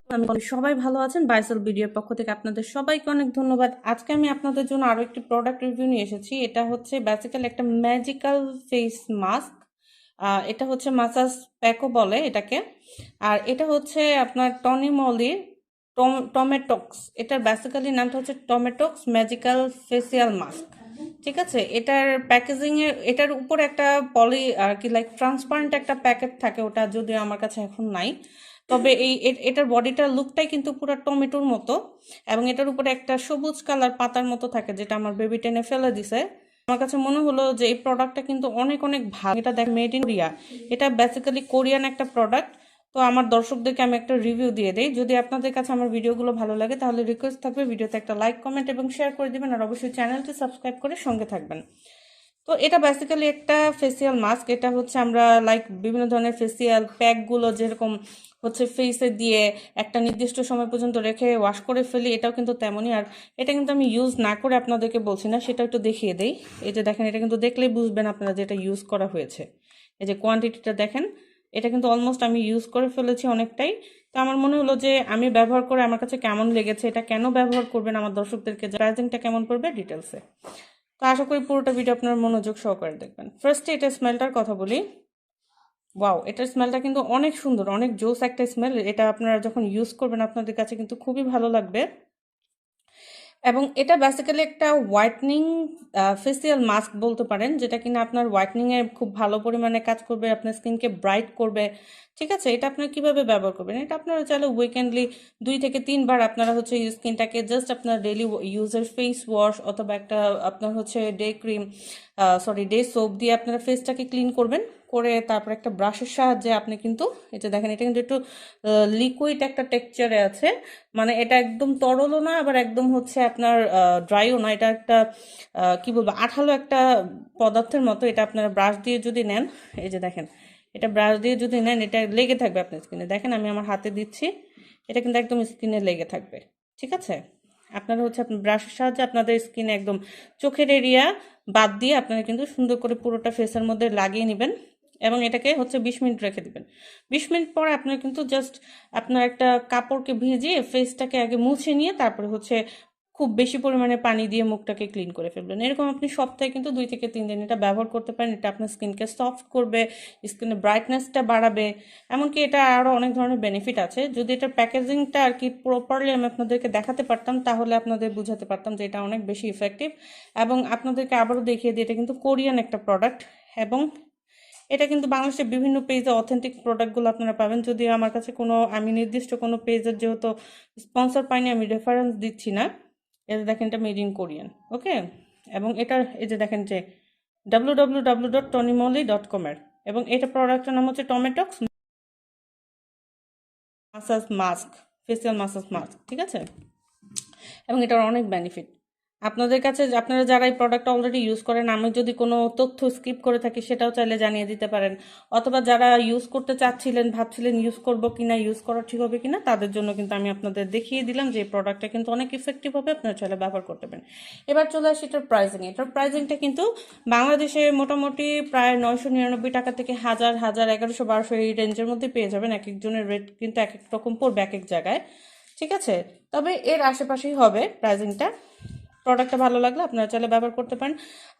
আমি সবাই ভালো আছেন। বাইসেল ভিডিওর পক্ষ থেকে আপনাদের সবাইকে অনেক ধন্যবাদ। আজকে আমি আপনাদের জন্য আরো একটি প্রোডাক্ট রিভিউ নিয়ে এসেছি। এটা হচ্ছে বেসিক্যালি একটা ম্যাজিক্যাল ফেস মাস্ক। এটা হচ্ছে মাসাজ প্যাকও বলে এটাকে। আর এটা হচ্ছে আপনার টনি মলির টমেটক্স। এটার বেসিক্যালি নামটা হচ্ছে টমেটক্স ম্যাজিক্যাল ফেসিয়াল মাস্ক। ঠিক আছে, এটার প্যাকেজিং এর এটার উপর একটা পলি আর কি লাইক ট্রান্সপারেন্ট একটা প্যাকেট থাকে, ওটা যদিও আমার কাছে এখন নাই। তবে এটার বডিটার লুকটাই কিন্তু পুরো টমেটোর মতো, এবং এটার উপরে একটা সবুজ কালার পাতার মতো থাকে, যেটা আমার বেবি টেনে ফেলে দিছে। আমার কাছে মনে হলো যে এই প্রোডাক্টটা কিন্তু অনেক অনেক ভালো। এটা দেখ মেড ইন কোরিয়া, এটা বেসিক্যালি কোরিয়ান একটা প্রোডাক্ট। তো আমার দর্শকদেরকে আমি একটা রিভিউ দিয়ে দেই। যদি আপনাদের কাছে আমার ভিডিওগুলো ভালো লাগে তাহলে রিকোয়েস্ট থাকবে ভিডিওতে একটা লাইক, কমেন্ট এবং শেয়ার করে দিবেন, আর অবশ্যই চ্যানেলটি সাবস্ক্রাইব করে সঙ্গে থাকবেন। তো এটা বেসিক্যালি একটা ফেসিয়াল মাস্ক। এটা হচ্ছে আমরা লাইক বিভিন্ন ধরনের ফেসিয়াল প্যাকগুলো যেরকম হচ্ছে ফেসে দিয়ে একটা নির্দিষ্ট সময় পর্যন্ত রেখে ওয়াশ করে ফেলি, এটাও কিন্তু তেমনই। আর এটা কিন্তু আমি ইউজ না করে আপনাদেরকে বলছি না, সেটা একটু দেখিয়ে দেই। এই যে দেখেন, এটা কিন্তু দেখলেই বুঝবেন আপনারা যে এটা ইউজ করা হয়েছে। এই যে কোয়ান্টিটিটা দেখেন, এটা কিন্তু অলমোস্ট আমি ইউজ করে ফেলেছি অনেকটাই। তো আমার মনে হলো যে আমি ব্যবহার করে আমার কাছে কেমন লেগেছে, এটা কেন ব্যবহার করবেন আমার দর্শকদেরকে, প্রাইসিংটা কেমন পড়বে ডিটেলসে। তো আশা করি পুরোটা ভিডিও আপনার মনোযোগ সহকারে দেখবেন। ফার্স্টে এটা স্মেলটার কথা বলি। ওয়াও, এটার স্মেলটা কিন্তু অনেক সুন্দর, অনেক জোস একটা স্মেল। এটা আপনারা যখন ইউজ করবেন আপনাদের কাছে কিন্তু খুবই ভালো লাগবে। এবং এটা বেসিক্যালি একটা হোয়াইটনিং ফেসিয়াল মাস্ক বলতে পারেন, যেটা কিনা আপনার হোয়াইটনিংয়ে খুব ভালো পরিমাণে কাজ করবে, আপনার স্কিনকে ব্রাইট করবে। ঠিক আছে, এটা আপনার কিভাবে ব্যবহার করবেন, এটা আপনারা চাইলে উইকেন্ডলি 2 থেকে 3 বার আপনারা হচ্ছে স্কিনটাকে জাস্ট আপনার ডেলি ইউজের ফেস ওয়াশ অথবা একটা আপনার হচ্ছে ডে ক্রিম, ডে সোপ দিয়ে আপনারা ফেসটাকে ক্লিন করবেন। করে তারপর একটা ব্রাশের সাহায্যে আপনি কিন্তু এটা দেখেন, এটা কিন্তু একটু লিকুইড একটা টেক্সচারে আছে। মানে এটা একদম তরলও না, আবার একদম হচ্ছে আপনার ড্রাইও না। এটা একটা কি বলবো, আঠালো একটা পদার্থের মতো। এটা আপনারা ব্রাশ দিয়ে যদি নেন, এই যে দেখেন, এটা ব্রাশ দিয়ে যদি নেন এটা লেগে থাকবে আপনার স্কিনে। দেখেন আমি আমার হাতে দিচ্ছি, এটা কিন্তু একদম স্কিনে লেগে থাকবে। ঠিক আছে, আপনারা হচ্ছে আপনি ব্রাশের সাহায্যে আপনাদের স্কিনে একদম চোখের এরিয়া বাদ দিয়ে আপনারা কিন্তু সুন্দর করে পুরোটা ফেসের মধ্যে লাগিয়ে নেবেন, এবং এটাকে হচ্ছে 20 মিনিট রেখে দিবেন। 20 মিনিট পরে আপনার কিন্তু জাস্ট আপনার একটা কাপড়কে ভিজিয়ে ফেসটাকে আগে মুছে নিয়ে তারপরে হচ্ছে খুব বেশি পরিমাণে পানি দিয়ে মুখটাকে ক্লিন করে ফেলবেন। এরকম আপনি সপ্তাহে কিন্তু 2 থেকে 3 দিন এটা ব্যবহার করতে পারেন। এটা আপনার স্কিনকে সফট করবে, স্কিনের ব্রাইটনেসটা বাড়াবে। এমনকি এটা আরও অনেক ধরনের বেনিফিট আছে। যদি এটার প্যাকেজিংটা আর কি প্রপারলি আমি আপনাদেরকে দেখাতে পারতাম তাহলে আপনাদের বুঝাতে পারতাম যে এটা অনেক বেশি ইফেক্টিভ। এবং আপনাদেরকে আবারও দেখিয়ে দিই, এটা কিন্তু কোরিয়ান একটা প্রোডাক্ট। এবং এটা কিন্তু বাংলাদেশের বিভিন্ন পেজে অথেন্টিক প্রোডাক্টগুলো আপনারা পাবেন। যদিও আমার কাছে আমি নির্দিষ্ট কোনো পেজের যেহেতু স্পন্সর পাইনি, আমি রেফারেন্স দিচ্ছি না। এটা দেখেন, এটা মেড ইন কোরিয়ান। ওকে, এবং এটার এই যে দেখেন যে www.tonymolly.com এর, এবং এটা প্রোডাক্টের নাম হচ্ছে Tomatox massage mask, facial massage mask. ঠিক আছে, এবং এটার অনেক বেনিফিট আপনাদের কাছে। আপনারা যারা এই প্রোডাক্টটা অলরেডি ইউজ করেন, আমি যদি কোনো তথ্য স্কিপ করে থাকি সেটাও চাইলে জানিয়ে দিতে পারেন। অথবা যারা ইউজ করতে চাচ্ছিলেন, ভাবছিলেন ইউজ করবো কিনা, ইউজ করা ঠিক হবে কিনা, তাদের জন্য কিন্তু আমি আপনাদের দেখিয়ে দিলাম যে এই প্রোডাক্টটা কিন্তু অনেক ইফেক্টিভ হবে, আপনারা চাইলে ব্যবহার করতে পারেন। এবার চলে আসি এটার প্রাইসিং। এটার প্রাইসিংটা কিন্তু বাংলাদেশে মোটামুটি প্রায় 999 টাকা থেকে 1000, 1100, 1200 এই রেঞ্জের মধ্যে পেয়ে যাবেন। এক একজনের রেট কিন্তু এক এক রকম পড়বে এক এক জায়গায়। ঠিক আছে, তবে এর আশেপাশেই হবে প্রাইসিংটা। প্রোডাক্টটা ভালো লাগলে আপনারা চাইলে ব্যবহার করতে পারেন।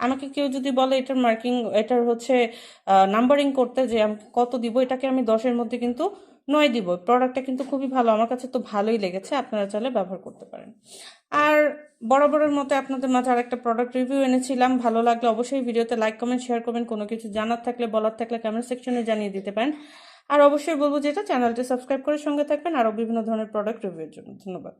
আমাকে কেউ যদি বলে এটার মার্কিং, এটার হচ্ছে নাম্বারিং করতে, যে আমি কত দিব, এটাকে আমি 10-এর মধ্যে কিন্তু 9 দিব। প্রোডাক্টটা কিন্তু খুবই ভালো, আমার কাছে তো ভালোই লেগেছে, আপনারা চাইলে ব্যবহার করতে পারেন। আর বরাবরের মতো আপনাদের মাঝে আরেকটা প্রোডাক্ট রিভিউ এনেছিলাম। ভালো লাগলে অবশ্যই ভিডিওতে লাইক, কমেন্ট, শেয়ার করবেন। কোনো কিছু জানার থাকলে, বলার থাকলে কমেন্ট সেকশনে জানিয়ে দিতে পারেন। আর অবশ্যই বলবো যেটা চ্যানেলটি সাবস্ক্রাইব করে সঙ্গে থাকবেন আরও বিভিন্ন ধরনের প্রোডাক্ট রিভিউর জন্য। ধন্যবাদ।